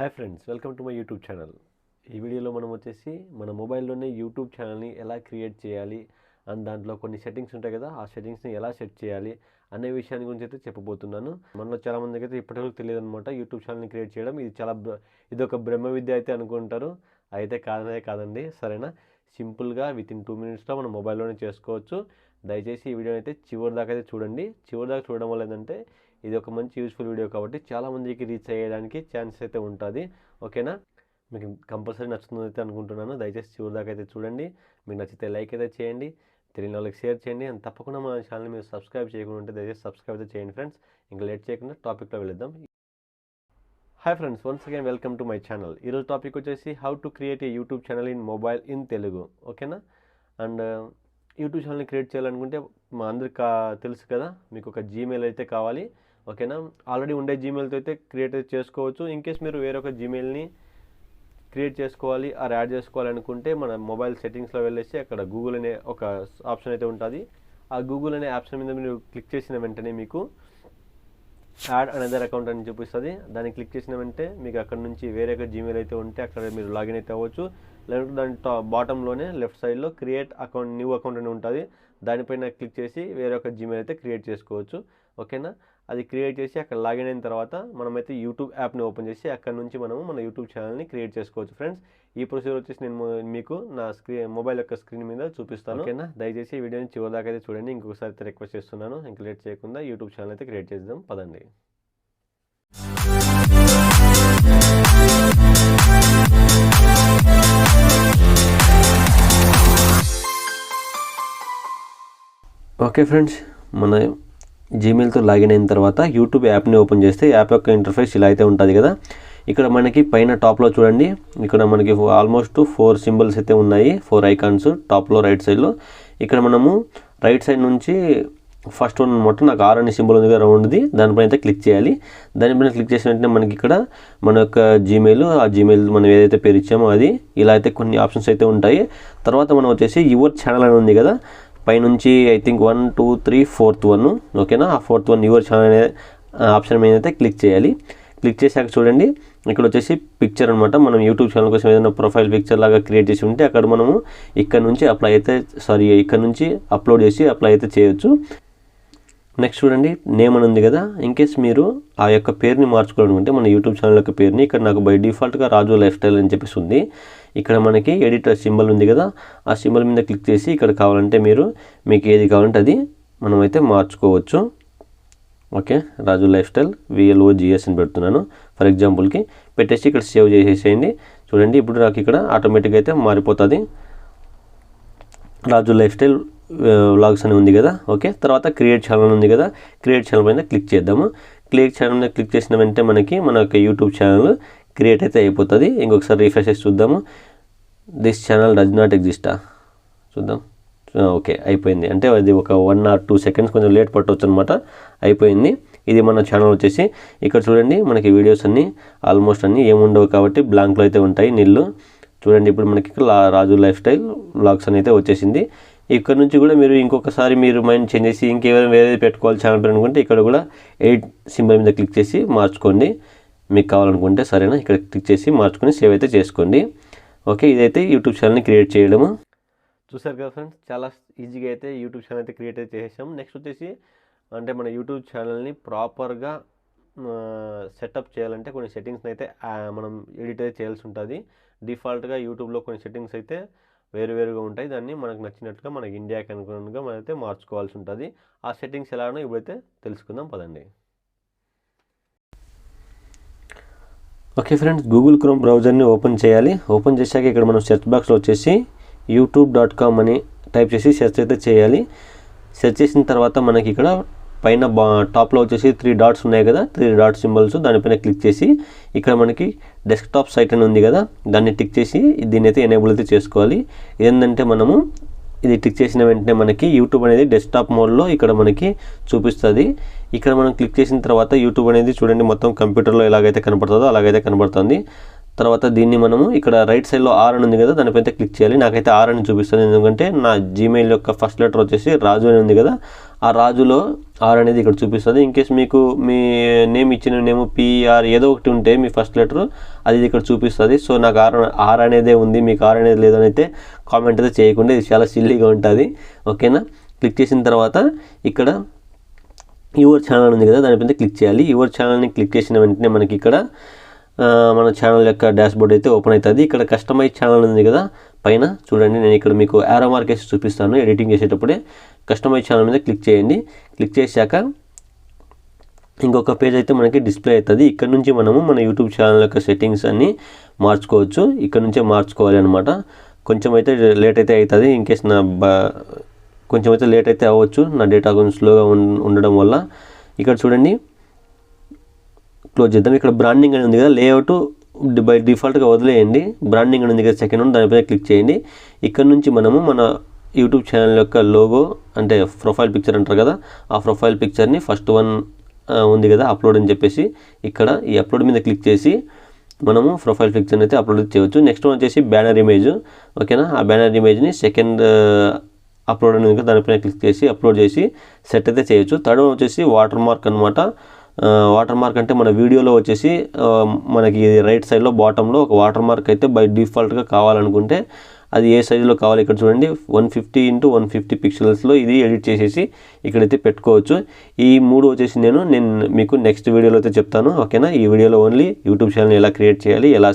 Hi friends, welcome to my YouTube channel. ఈ వీడియోలో మనం వచ్చేసి మన మొబైల్లోనే యూట్యూబ్ ఛానల్ని ఎలా క్రియేట్ చేయాలి అండ్ దాంట్లో కొన్ని సెట్టింగ్స్ ఉంటాయి కదా, ఆ సెట్టింగ్స్ని ఎలా సెట్ చేయాలి అనే విషయాన్ని గురించి అయితే చెప్పబోతున్నాను. మనలో చాలామందికి అయితే ఇప్పటివరకు తెలియదు అనమాట యూట్యూబ్ ఛానల్ని క్రియేట్ చేయడం. ఇది ఒక బ్రహ్మ విద్య అయితే అనుకుంటారు. అయితే కాదండి, సరేనా? సింపుల్గా వితిన్ 2 minutesలో మన మొబైల్లోనే చేసుకోవచ్చు. దయచేసి ఈ వీడియో అయితే చివరి దాకా అయితే చూడండి. చివరి దాకా చూడడం వల్ల ఏంటంటే ఇది ఒక మంచి యూస్ఫుల్ వీడియో కాబట్టి చాలామందికి రీచ్ అయ్యడానికి ఛాన్స్ అయితే ఉంటుంది. ఓకేనా? మీకు కంపల్సరీ నచ్చుతుంది అయితే అనుకుంటున్నాను. దయచేసి చివరి దాకా అయితే చూడండి. మీకు నచ్చితే లైక్ అయితే చేయండి, తెలియని వాళ్ళకి షేర్ చేయండి. అండ్ తప్పకుండా మన ఛానల్ని మీరు సబ్స్క్రైబ్ చేయకుండా ఉంటే దయచేసి సబ్స్క్రైబ్ అయితే చేయండి ఫ్రెండ్స్. ఇంకా లేట్ చేయకుండా టాపిక్లో వెళ్దాం. Hi friends, once again welcome to my channel. ఈరోజు టాపిక్ వచ్చేసి how to create a YouTube channel in mobile in Telugu. ఓకేనా? అండ్ యూట్యూబ్ ఛానల్ని క్రియేట్ చేయాలనుకుంటే మా అందరికి తెలుసు కదా, మీకు ఒక జీమెయిల్ అయితే కావాలి. ఓకేనా? ఆల్రెడీ ఉండే జీమెయిల్తో అయితే క్రియేట్ చేసుకోవచ్చు. ఇన్కేస్ మీరు వేరొక జీమెయిల్ని క్రియేట్ చేసుకోవాలి ఆర్ యాడ్ చేసుకోవాలి అనుకుంటే మన మొబైల్ సెట్టింగ్స్లో వెళ్ళేసి అక్కడ గూగుల్ అనే ఒక ఆప్షన్ అయితే ఉంటుంది. ఆ గూగుల్ అనే ఆప్షన్ మీద మీరు క్లిక్ చేసిన వెంటనే మీకు యాడ్ అనదర్ అకౌంట్ అని చూపిస్తుంది. దాన్ని క్లిక్ చేసిన వెంటనే మీకు అక్కడ నుంచి వేరే ఒక జీమెయిల్ అయితే ఉంటే అక్కడ మీరు లాగిన్ అయితే అవ్వచ్చు. లేదంటే దాని బాటంలోనే లెఫ్ట్ సైడ్లో క్రియేట్ అకౌంట్, న్యూ అకౌంట్ అని ఉంటుంది. దానిపైన క్లిక్ చేసి వేరే ఒక జీమెయిల్ అయితే క్రియేట్ చేసుకోవచ్చు. ఓకేనా? అది క్రియేట్ చేసి అక్కడ లాగిన్ అయిన తర్వాత మనమైతే యూట్యూబ్ యాప్ని ఓపెన్ చేసి అక్కడ నుంచి మనము మన యూట్యూబ్ ఛానల్ని క్రియేట్ చేసుకోవచ్చు ఫ్రెండ్స్. ఈ ప్రొసీజర్ వచ్చేసి నేను మీకు నా మొబైల్ యొక్క స్క్రీన్ మీద చూపిస్తాను. ఓకేనా? దయచేసి ఈ వీడియోని చివరి దాకా అయితే చూడండి. ఇంకొకసారి అయితే రిక్వెస్ట్ చేస్తున్నాను. ఇంకా లేట్ చేయకుండా యూట్యూబ్ ఛానల్ అయితే క్రియేట్ చేద్దాం, పదండి. ఓకే ఫ్రెండ్స్, మన జీమెయిల్తో లాగిన్ అయిన తర్వాత యూట్యూబ్ యాప్ని ఓపెన్ చేస్తే యాప్ యొక్క ఇంటర్ఫేస్ ఇలా అయితే ఉంటుంది కదా. ఇక్కడ మనకి పైన టాప్లో చూడండి, ఇక్కడ మనకి ఆల్మోస్ట్ 4 సింబల్స్ అయితే ఉన్నాయి, 4 ఐకాన్స్ టాప్లో రైట్ సైడ్లో. ఇక్కడ మనము రైట్ సైడ్ నుంచి ఫస్ట్ వన్ అనమాట, నాకు ఆర్ అనే సింబల్ ఉంది కదా రౌండ్ది, దానిపైన అయితే క్లిక్ చేయాలి. దానిపైన క్లిక్ చేసిన వెంటనే మనకి ఇక్కడ మన యొక్క జీమెయిల్, ఆ జీమెయిల్ మనం ఏదైతే పేరు ఇచ్చామో అది ఇలా అయితే కొన్ని ఆప్షన్స్ అయితే ఉంటాయి. తర్వాత మనం వచ్చేసి యువర్ ఛానల్ అని ఉంది కదా, పైనుంచి ఐ థింక్ 1 2 3 4th వన్. ఓకేనా? ఆ 4th వన్ యువర్ ఛానల్ అనే ఆప్షన్ మీద అయితే క్లిక్ చేయాలి. క్లిక్ చేశాక చూడండి ఇక్కడ వచ్చేసి పిక్చర్ అనమాట. మనం యూట్యూబ్ ఛానల్ కోసం ఏదైనా ప్రొఫైల్ పిక్చర్ లాగా క్రియేట్ చేసి ఉంటే అక్కడ మనము ఇక్కడ నుంచి ఇక్కడ నుంచి అప్లోడ్ చేసి అప్లై అయితే చేయొచ్చు. నెక్స్ట్ చూడండి, నేమ్ అని ఉంది కదా. ఇన్కేస్ మీరు ఆ యొక్క పేరుని మార్చుకోవాలనుకుంటే మన యూట్యూబ్ ఛానల్ యొక్క పేరుని ఇక్కడ నాకు బై డిఫాల్ట్గా రాజు లైఫ్ స్టైల్ అని చెప్పేసి ఉంది. ఇక్కడ మనకి ఎడిటర్ సింబల్ ఉంది కదా, ఆ సింబల్ మీద క్లిక్ చేసి ఇక్కడ కావాలంటే మీకు ఏది కావాలంటే అది మనమైతే మార్చుకోవచ్చు. ఓకే, రాజు లైఫ్ స్టైల్ VLOGS అని పెడుతున్నాను ఫర్ ఎగ్జాంపుల్కి. పెట్టేసి ఇక్కడ సేవ్ చేసేసేయండి. చూడండి ఇప్పుడు నాకు ఇక్కడ ఆటోమేటిక్గా అయితే మారిపోతుంది. రాజు లైఫ్ స్టైల్ వ్లాగ్స్ అని ఉంది కదా. ఓకే, తర్వాత క్రియేట్ ఛానల్ ఉంది కదా, క్రియేట్ ఛానల్ పైన క్లిక్ చేద్దాము. క్రియేట్ ఛానల్ మీద క్లిక్ చేసిన వెంటనే మనకి మన యొక్క యూట్యూబ్ ఛానల్ క్రియేట్ అయితే అయిపోతుంది. ఇంకొకసారి రిఫ్రెష్ చేసి చూద్దాము. దిస్ ఛానల్ డస్ నాట్ ఎగ్జిస్టా చూద్దాం. ఓకే, అయిపోయింది. అంటే అది ఒక 1 or 2 seconds కొంచెం లేట్ పట్టవచ్చు అనమాట. అయిపోయింది. ఇది మన ఛానల్ వచ్చేసి. ఇక్కడ చూడండి మనకి వీడియోస్ అన్నీ ఆల్మోస్ట్ అన్నీ ఏముండవు కాబట్టి బ్లాంక్లో అయితే ఉంటాయి, నిల్లు. చూడండి ఇప్పుడు మనకి రాజు లైఫ్ స్టైల్ వ్లాగ్స్ అని అయితే వచ్చేసింది. ఇక్కడ నుంచి కూడా మీరు ఇంకొకసారి మీరు మైండ్ చేంజ్ చేసి ఇంకేమైనా వేరేది పెట్టుకోవాలి ఛానల్ పేరు అనుకుంటే ఇక్కడ కూడా ఎడిట్ సింబల్ మీద క్లిక్ చేసి మార్చుకోండి మీకు కావాలనుకుంటే. సరేనా? ఇక్కడ క్లిక్ చేసి మార్చుకొని సేవ్ అయితే చేసుకోండి. ఓకే, ఇదైతే యూట్యూబ్ ఛానల్ని క్రియేట్ చేయడము. చూసారు కదా ఫ్రెండ్స్, చాలా ఈజీగా అయితే యూట్యూబ్ ఛానల్ అయితే క్రియేట్ అయితే చేసాం. నెక్స్ట్ వచ్చేసి అంటే మన యూట్యూబ్ ఛానల్ని ప్రాపర్గా సెటప్ చేయాలంటే కొన్ని సెట్టింగ్స్ని అయితే మనం ఎడిట్ అయితే చేయాల్సి ఉంటుంది. డిఫాల్ట్గా యూట్యూబ్లో కొన్ని సెట్టింగ్స్ అయితే వేరువేరుగా ఉంటాయి. దాన్ని మనకు నచ్చినట్టుగా మనకి ఇండియాకి అనుగుణంగా మనమైతే మార్చుకోవాల్సి ఉంటుంది. ఆ సెట్టింగ్స్ ఎలానో ఇప్పుడైతే తెలుసుకుందాం, పదండి. ఓకే ఫ్రెండ్స్, గూగుల్ క్రోమ్ బ్రౌజర్ని ఓపెన్ చేయాలి. ఓపెన్ చేశాక ఇక్కడ మనం సెర్చ్ బాక్స్లో వచ్చేసి youtube.com అని టైప్ చేసి సెర్చ్ అయితే చేయాలి. సెర్చ్ చేసిన తర్వాత మనకి ఇక్కడ పైన టాప్లో వచ్చేసి 3 dots ఉన్నాయి కదా, 3 dot సింబల్స్, దానిపైన క్లిక్ చేసి ఇక్కడ మనకి డెస్క్టాప్ సైట్ అని ఉంది కదా, దాన్ని టిక్ చేసి దీన్ని అయితే ఎనేబుల్ అయితే చేసుకోవాలి. ఏంటంటే మనము ఇది టిక్ చేసిన వెంటనే మనకి యూట్యూబ్ అనేది డెస్క్టాప్ మోడ్లో ఇక్కడ మనకి చూపిస్తుంది. ఇక్కడ మనం క్లిక్ చేసిన తర్వాత యూట్యూబ్ అనేది చూడండి మొత్తం కంప్యూటర్లో ఎలాగైతే కనబడుతుందో అలాగైతే కనబడుతుంది. తర్వాత దీన్ని మనము ఇక్కడ రైట్ సైడ్లో ఆర్ అని ఉంది కదా, దానిపైన క్లిక్ చేయాలి. నాకైతే ఆర్ అని చూపిస్తుంది, ఎందుకంటే నా జీమెయిల్ యొక్క ఫస్ట్ లెటర్ వచ్చేసి రాజు అని ఉంది కదా, ఆ రాజులో ఆర్ అనేది ఇక్కడ చూపిస్తుంది. ఇన్ కేస్ మీకు మీ నేమ్ ఇచ్చిన నేమ్ పిఆర్ ఏదో ఒకటి ఉంటే మీ ఫస్ట్ లెటర్ అది ఇక్కడ చూపిస్తుంది. సో నాకు ఆర్ అనేదే ఉంది, మీకు ఆర్ అనేది లేదని అయితే కామెంట్ అయితే చేయకుండా, ఇది చాలా సిల్లీగా ఉంటుంది. ఓకేనా, క్లిక్ చేసిన తర్వాత ఇక్కడ యువర్ ఛానల్ ఉంది కదా, దానిపైన క్లిక్ చేయాలి. యువర్ ఛానల్ని క్లిక్ చేసిన వెంటనే మనకి ఇక్కడ మన ఛానల్ యొక్క డాష్బోర్డ్ అయితే ఓపెన్ అవుతుంది. ఇక్కడ కస్టమైజ్ ఛానల్ ఉంది కదా పైన చూడండి, నేను ఇక్కడ మీకు యారో మార్క్ వేసి చూపిస్తాను. ఎడిటింగ్ చేసేటప్పుడే కస్టమైజ్ ఛానల్ మీద క్లిక్ చేయండి. క్లిక్ చేశాక ఇంకొక పేజ్ అయితే మనకి డిస్ప్లే అవుతుంది. ఇక్కడ నుంచి మనము మన యూట్యూబ్ ఛానల్ యొక్క సెట్టింగ్స్ అన్నీ మార్చుకోవచ్చు. ఇక్కడ నుంచే మార్చుకోవాలి అనమాట. కొంచెం అయితే లేట్ అయితే అవుతుంది. ఇన్ కేస్ కొంచెం అయితే లేట్ అయితే అవ్వచ్చు, నా డేటా కొంచెం స్లోగా ఉండడం వల్ల. ఇక్కడ చూడండి, క్లోజ్ చేద్దాం. ఇక్కడ బ్రాండింగ్ అని ఉంది కదా, లేఅవుట్ బై డిఫాల్ట్గా వదిలేయండి. బ్రాండింగ్ అని ఉంది కదా సెకండ్ వన్, దానిపైన క్లిక్ చేయండి. ఇక్కడ నుంచి మనము మన యూట్యూబ్ ఛానల్ యొక్క లోగో అంటే ప్రొఫైల్ పిక్చర్ అంటారు కదా, ఆ ప్రొఫైల్ పిక్చర్ని ఫస్ట్ వన్ ఉంది కదా అప్లోడ్ అని చెప్పేసి, ఇక్కడ ఈ అప్లోడ్ మీద క్లిక్ చేసి మనము ప్రొఫైల్ పిక్చర్ని అయితే అప్లోడ్ చేయవచ్చు. నెక్స్ట్ వన్ వచ్చేసి బ్యానర్ ఇమేజ్. ఓకేనా, ఆ బ్యానర్ ఇమేజ్ని సెకండ్ అప్లోడ్ అనేది కదా దానిపైన క్లిక్ చేసి అప్లోడ్ చేసి సెట్ అయితే చేయొచ్చు. థర్డ్ వన్ వచ్చేసి వాటర్ మార్క్ అనమాట. వాటర్ మార్క్ అంటే మన వీడియోలో వచ్చేసి మనకి రైట్ సైడ్లో బాటంలో ఒక వాటర్ మార్క్ అయితే బై డిఫాల్ట్గా కావాలనుకుంటే అది ఏ సైజులో కావాలి ఇక్కడ చూడండి, 150 x 150 పిక్సెల్స్లో ఇది ఎడిట్ చేసేసి ఇక్కడైతే పెట్టుకోవచ్చు. ఈ మూడు వచ్చేసి నేను మీకు నెక్స్ట్ వీడియోలో అయితే చెప్తాను. ఓకేనా, ఈ వీడియోలో ఓన్లీ యూట్యూబ్ ఛానల్ ఎలా క్రియేట్ చేయాలి, ఎలా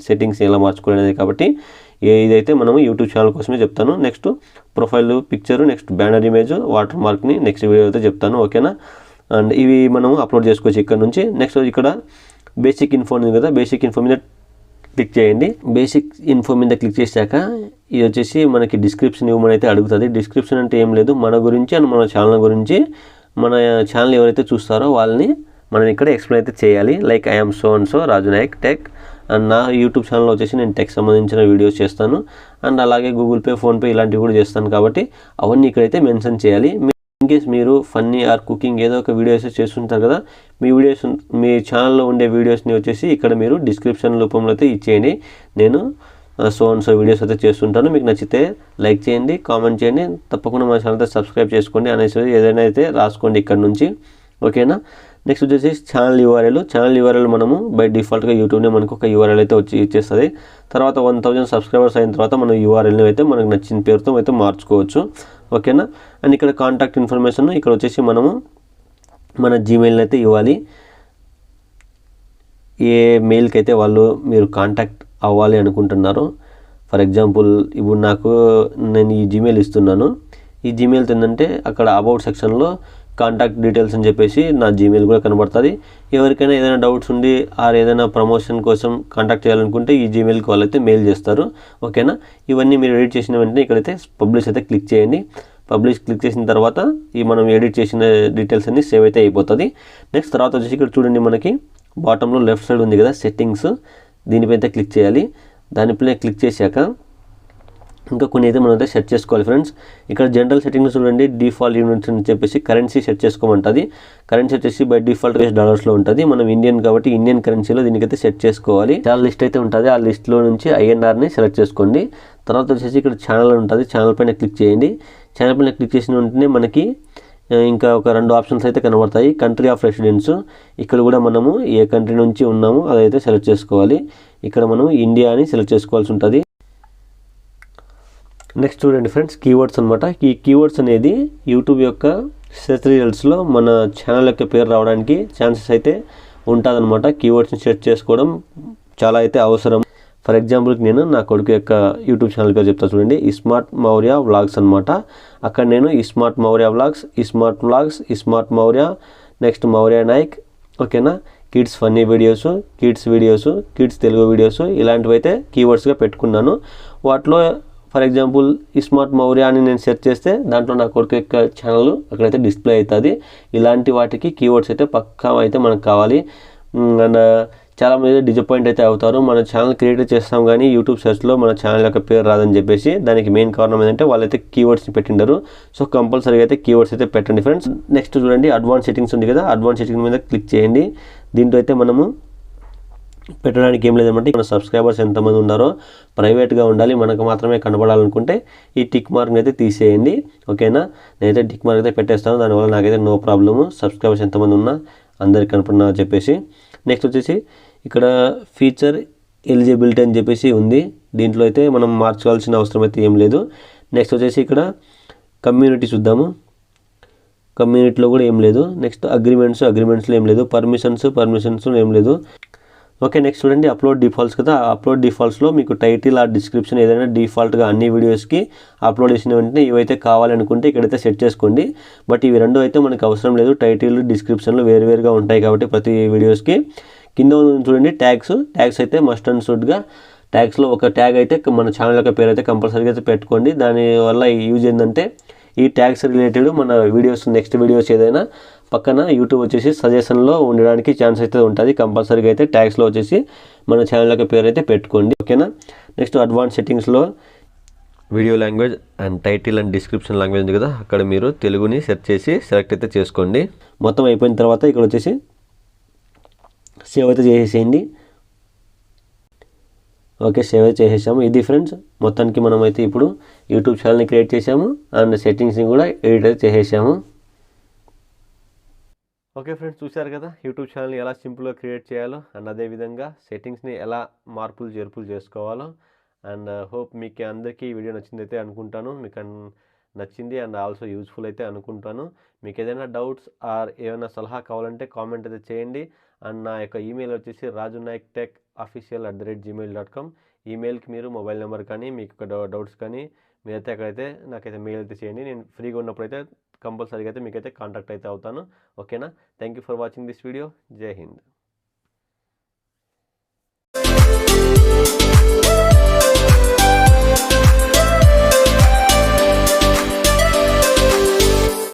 సెట్టింగ్స్ ఎలా మార్చుకోవాలి అనేది కాబట్టి ఇదైతే మనము యూట్యూబ్ ఛానల్ కోసమే చెప్తాను. Next profile picture, next banner image, water మార్క్ని నెక్స్ట్ వీడియో అయితే చెప్తాను. ఓకేనా, అండ్ ఇవి మనము అప్లోడ్ చేసుకోవచ్చు ఇక్కడ నుంచి. నెక్స్ట్ ఇక్కడ బేసిక్ ఇన్ఫో ఉంది కదా, బేసిక్ ఇన్ఫో మీద క్లిక్ చేయండి. బేసిక్ ఇన్ఫో మీద క్లిక్ చేశాక ఇది వచ్చేసి మనకి డిస్క్రిప్షన్ ఇవ్వమని అయితే అడుగుతుంది. డిస్క్రిప్షన్ అంటే ఏం లేదు, మన గురించి అండ్ మన ఛానల్ గురించి, మన ఛానల్ ఎవరైతే చూస్తారో వాళ్ళని మనం ఇక్కడ ఎక్స్ప్లెయిన్ అయితే చేయాలి. Like I'm so and so Raju Nayak tech, and నా యూట్యూబ్ ఛానల్ వచ్చేసి నేను టెక్ సంబంధించిన వీడియోస్ చేస్తాను, అండ్ అలాగే గూగుల్ పే, ఫోన్పే ఇలాంటివి కూడా చేస్తాను. కాబట్టి అవన్నీ ఇక్కడైతే మెన్షన్ చేయాలి. ఇన్ కేస్ మీరు ఫన్నీ ఆర్ కుకింగ్ ఏదో ఒక వీడియోస్ చేస్తుంటారు కదా, మీ ఛానల్లో ఉండే వీడియోస్ని వచ్చేసి ఇక్కడ మీరు డిస్క్రిప్షన్ రూపంలో అయితే ఇచ్చేయండి. నేను సో అండ్ సో వీడియోస్ అయితే చేస్తుంటాను, మీకు నచ్చితే లైక్ చేయండి, కామెంట్ చేయండి, తప్పకుండా మా ఛానల్ అయితే సబ్స్క్రైబ్ చేసుకోండి అనేసి ఏదైనా అయితే రాసుకోండి ఇక్కడ నుంచి. ఓకేనా, నెక్స్ట్ వచ్చేసి ఛానల్ యూఆర్ఎల్ మనము బై డిఫాల్ట్గా యూట్యూబ్నే మనకు ఒక యూఆర్ఎల్ అయితే వచ్చి ఇచ్చేస్తుంది. తర్వాత 1000 సబ్స్క్రైబర్స్ అయిన తర్వాత మనం యూఆర్ఎల్ని అయితే మనకు నచ్చిన పేరుతో అయితే మార్చుకోవచ్చు. ఓకేనా, అండ్ ఇక్కడ కాంటాక్ట్ ఇన్ఫర్మేషన్ ఇక్కడ వచ్చేసి మనము మన జీమెయిల్ని అయితే ఇవ్వాలి. ఏ మెయిల్కి అయితే మీరు కాంటాక్ట్ అవ్వాలి అనుకుంటున్నారో, ఫర్ ఎగ్జాంపుల్ ఇప్పుడు నేను ఈ జీమెయిల్ ఇస్తున్నాను. ఈ జీమెయిల్ ఏంటంటే అక్కడ అబౌట్ సెక్షన్లో కాంటాక్ట్ డీటెయిల్స్ అని చెప్పేసి నా జీమెయిల్ కూడా కనబడుతుంది. ఎవరికైనా ఏదైనా డౌట్స్ ఉండి ఆర్ ఏదైనా ప్రమోషన్ కోసం కాంటాక్ట్ చేయాలనుకుంటే ఈ జీమెయిల్కి వాళ్ళైతే మెయిల్ చేస్తారు. ఓకేనా, ఇవన్నీ మీరు ఎడిట్ చేసిన వెంటనే ఇక్కడైతే పబ్లిష్ అయితే క్లిక్ చేయండి. పబ్లిష్ క్లిక్ చేసిన తర్వాత ఈ మనం ఎడిట్ చేసిన డీటెయిల్స్ అన్ని సేవ్ అయితే అయిపోతుంది. నెక్స్ట్ తర్వాత వచ్చేసి ఇక్కడ చూడండి, మనకి బాటంలో లెఫ్ట్ సైడ్ ఉంది కదా సెట్టింగ్స్, దీనిపై అయితే క్లిక్ చేయాలి. దానిపైన క్లిక్ చేశాక ఇంకా కొన్ని అయితే మనం అయితే సెట్ చేసుకోవాలి ఫ్రెండ్స్. ఇక్కడ జనరల్ సెట్టింగ్స్ చూడండి, డిఫాల్ట్ యూనిట్స్ అని చెప్పేసి కరెన్సీ సెట్ చేసుకోమంటుంది. కరెన్సీ వచ్చేసి బై డిఫాల్ట్ డాలర్స్లో ఉంటుంది. మనం ఇండియన్ కాబట్టి ఇండియన్ కరెన్సీలో దీనికైతే సెట్ చేసుకోవాలి. చాలా లిస్ట్ అయితే ఉంటుంది, ఆ లిస్ట్లో నుంచి ఐఎన్ఆర్ని సెలెక్ట్ చేసుకోండి. తర్వాత వచ్చేసి ఇక్కడ ఛానల్ ఉంటుంది, ఛానల్ పైన క్లిక్ చేయండి. ఛానల్ పైన క్లిక్ చేసిన వెంటనే మనకి ఇంకా ఒక 2 ఆప్షన్స్ అయితే కనబడతాయి. కంట్రీ ఆఫ్ రెసిడెన్స్, ఇక్కడ కూడా మనము ఏ కంట్రీ నుంచి ఉన్నామో అదైతే సెలెక్ట్ చేసుకోవాలి. ఇక్కడ మనం ఇండియా అని సెలెక్ట్ చేసుకోవాల్సి ఉంటుంది. నెక్స్ట్ చూడండి ఫ్రెండ్స్, కీవర్డ్స్ అనమాట. ఈ కీవర్డ్స్ అనేది యూట్యూబ్ యొక్క సెర్చ్ రిజల్ట్స్లో మన ఛానల్ యొక్క పేరు రావడానికి ఛాన్సెస్ అయితే ఉంటుందన్నమాట. కీవర్డ్స్ని సెర్చ్ చేసుకోవడం చాలా అయితే అవసరం. ఫర్ ఎగ్జాంపుల్కి నేను నా కొడుకు యొక్క యూట్యూబ్ ఛానల్ పేరు చెప్తా చూడండి, ఇస్మార్ట్ మౌర్య వ్లాగ్స్ అనమాట. అక్కడ నేను ismart Mourya vlogs, ismart vlogs, ismart Mourya, next Mourya Nayak. ఓకేనా, kids funny videos, kids videos, kids Telugu videos ఇలాంటివి అయితే కీవర్డ్స్గా పెట్టుకున్నాను. వాటిలో ఫర్ ఎగ్జాంపుల్ ఇస్మార్ట్ మౌర్య అని నేను సెర్చ్ చేస్తే దాంట్లో నా కొడుకు యొక్క ఛానల్ అక్కడైతే డిస్ప్లే అవుతుంది. ఇలాంటి వాటికి కీవర్డ్స్ అయితే పక్కా అయితే మనకు కావాలి. అండ్ చాలామంది డిసప్పాయింట్ అయితే అవుతారు, మన ఛానల్ క్రియేట్ చేస్తాం కానీ యూట్యూబ్ సెర్చ్లో మన ఛానల్ యొక్క పేరు రాదని చెప్పేసి. దానికి మెయిన్ కారణం ఏంటంటే వాళ్ళైతే కీవర్డ్స్ని పెట్టిండరు. సో కంపల్సరీగా అయితే కీవర్డ్స్ అయితే పెట్టండి ఫ్రెండ్స్. నెక్స్ట్ చూడండి, అడ్వాన్స్ సెట్టింగ్స్ ఉంది కదా, అడ్వాన్స్ సెట్టింగ్ మీద క్లిక్ చేయండి. దీంట్లో అయితే మనము పెట్టడానికి ఏం లేదన్నమాట. మన సబ్స్క్రైబర్స్ ఎంతమంది ఉన్నారో ప్రైవేట్గా ఉండాలి, మనకు మాత్రమే కనబడాలనుకుంటే ఈ టిక్ మార్క్ని అయితే తీసేయండి. ఓకేనా, నేనైతే టిక్ మార్క్ అయితే పెట్టేస్తాను. దానివల్ల నాకైతే నో ప్రాబ్లము, సబ్స్క్రైబర్స్ ఎంతమంది ఉన్నా అందరికి కనపడినా చెప్పేసి. నెక్స్ట్ వచ్చేసి ఇక్కడ ఫీచర్ ఎలిజిబిలిటీ అని చెప్పేసి ఉంది. దీంట్లో అయితే మనం మార్చుకోవాల్సిన అవసరం అయితే ఏం లేదు. నెక్స్ట్ వచ్చేసి ఇక్కడ కమ్యూనిటీ చూద్దాము. కమ్యూనిటీలో కూడా ఏం లేదు. నెక్స్ట్ అగ్రిమెంట్స్లో ఏం లేదు. పర్మిషన్స్ ఏం లేదు. ఓకే, నెక్స్ట్ చూడండి అప్లోడ్ డిఫాల్ట్స్ కదా. అప్లోడ్ డిఫాల్ట్స్లో మీకు టైటిల్ ఆర్ డిస్క్రిప్షన్ ఏదైనా డిఫాల్ట్గా అన్ని వీడియోస్కి అప్లోడ్ చేసిన వెంటనే ఇవైతే కావాలనుకుంటే ఇక్కడైతే సెట్ చేసుకోండి. బట్ ఇవి రెండు అయితే మనకు అవసరం లేదు. టైటిల్ డిస్క్రిప్షన్లో వేరువేరుగా ఉంటాయి కాబట్టి ప్రతి వీడియోస్కి. కింద చూడండి ట్యాగ్స్ అయితే మస్ట్ అండ్ షుడ్గా ట్యాగ్స్లో ఒక ట్యాగ్ అయితే మన ఛానల్ యొక్క పేరు అయితే కంపల్సరీగా అయితే పెట్టుకోండి. దానివల్ల యూజ్ ఏంటంటే ఈ ట్యాగ్స్ రిలేటెడ్ మన నెక్స్ట్ వీడియోస్ ఏదైనా పక్కన యూట్యూబ్ వచ్చేసి సజెషన్లో ఉండడానికి ఛాన్స్ అయితే ఉంటుంది. కంపల్సరీగా అయితే ట్యాగ్స్లో వచ్చేసి మన ఛానల్ యొక్క పేరు అయితే పెట్టుకోండి. ఓకేనా, నెక్స్ట్ అడ్వాన్స్ సెట్టింగ్స్లో video language and title and description language ఉంది కదా, అక్కడ మీరు తెలుగుని సెలెక్ట్ అయితే చేసుకోండి. మొత్తం అయిపోయిన తర్వాత ఇక్కడ వచ్చేసి సేవ్ అయితే చేసేసేయండి. ఓకే, సేవ్ అయితే చేసేసాము. ఇది ఫ్రెండ్స్, మొత్తానికి మనం అయితే ఇప్పుడు యూట్యూబ్ ఛానల్ని క్రియేట్ చేసాము అండ్ సెట్టింగ్స్ని కూడా ఎడిట్ అయితే చేసేసాము. ఓకే ఫ్రెండ్స్, చూశారు కదా యూట్యూబ్ ఛానల్ని ఎలా సింపుల్గా క్రియేట్ చేయాలో అండ్ అదేవిధంగా సెట్టింగ్స్ని ఎలా చేర్పులు చేసుకోవాలో. అండ్ హోప్ మీకు అందరికీ ఈ వీడియో నచ్చిందైతే అనుకుంటాను. మీకు నచ్చింది అండ్ ఆల్సో యూజ్ఫుల్ అయితే అనుకుంటాను. మీకు ఏదైనా డౌట్స్ ఆర్ ఏమైనా సలహా కావాలంటే కామెంట్ అయితే చేయండి. అండ్ నా యొక్క ఈమెయిల్ వచ్చేసి rajunaiktechofficial@gmail.com. ఈమెయిల్కి మీరు మొబైల్ నెంబర్ కానీ మీకు డౌట్స్ కానీ మీరైతే అక్కడైతే నాకైతే మెయిల్ అయితే చేయండి. నేను ఫ్రీగా ఉన్నప్పుడైతే కంపల్సరీగా అయితే మీకైతే కాంటాక్ట్ అయితే అవుతాను. ఓకేనా, thank you for watching this video. జై హింద్.